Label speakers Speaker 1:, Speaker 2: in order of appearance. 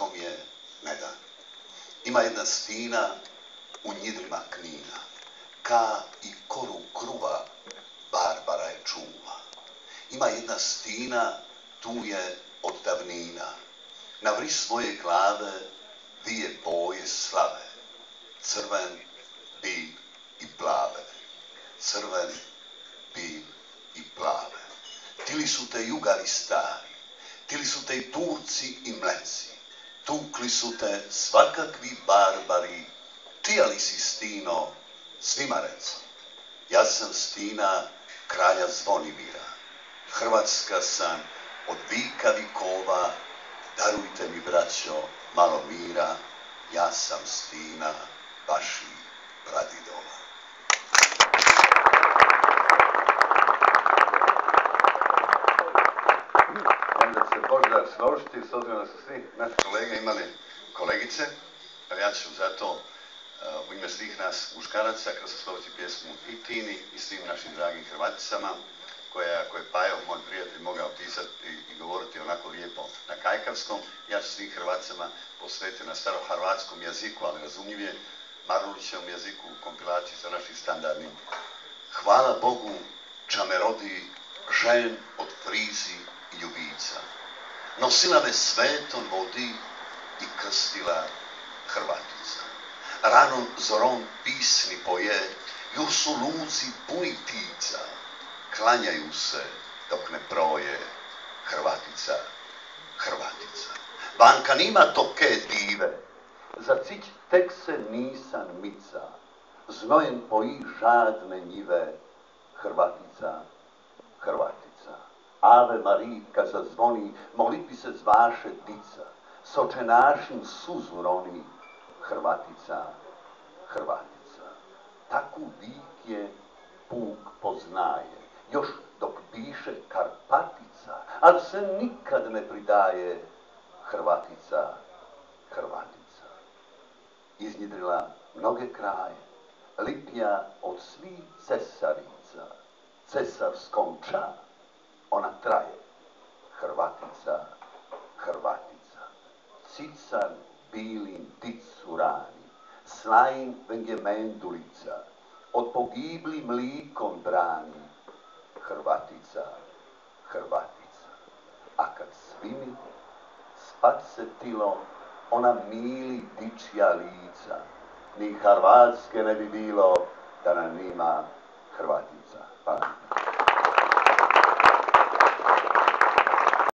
Speaker 1: kom je ne da. Ima jedna stina u njidrima Knina, ka i koru kruva Barbara je čuva. Ima jedna stina, tu je od davnina, na vris svoje glave vije boje slave, crven, bil i plave, crven, bil i plave. Tili su te jugari stari, tili su te i Turci i Mleci, tukli su te svakakvi barbari, čija li si, Stino, svima reci. Ja sam Stina kralja Zvonimira, Hrvatska sam od vika vikova, darujte mi, braćo, malo mira, ja sam Stina vaših pradidova. Da će se Božidar složiti, s obzirom da su svi naši kolege imali kolegice, ja ću zato u ime svih nas muškaraca kroz sloviti pjesmu i Tini i svim našim dragim Hrvaticama, koje Pajo, moj prijatelj, mogao pisati i govoriti onako lijepo na kajkavskom. Ja ću svim Hrvaticama posvetiti na starohrvatskom jeziku, ali razumljivije, Marulićevom jeziku u kompilaciji sa našim standardnim. Hvala Bogu, ča me rodi žen od frizi i ljubica. Nosila me svetom vodi i krstila Hrvatica. Ranom zorom pisni poje, ju su luci puni ptica. Klanjaju se dok ne proje Hrvatica, Hrvatica. Banka nima toke dive, za cić tek se nisan mica, znojen poji žadne njive, Hrvatica, Hrvatica. Ave Marijka zazvoni, molitvi se zvaše dica, s očenašim suzu roni, Hrvatica, Hrvatica. Taku vik je puk poznaje, još dok piše Karpatica, ali se nikad ne pridaje, Hrvatica, Hrvatica. Iznjedrila mnoge kraje, lipja od svih cesarica, cesarskom ča ona traje, Hrvatica, Hrvatica. Cican bilin dicu rani, slajin vengemendulica, od pogibli mlikom brani, Hrvatica, Hrvatica. A kad svimi spat se tilo, ona mili dičja lica, ni Hrvatske ne bi bilo da nam nima Hrvatica. Hvala.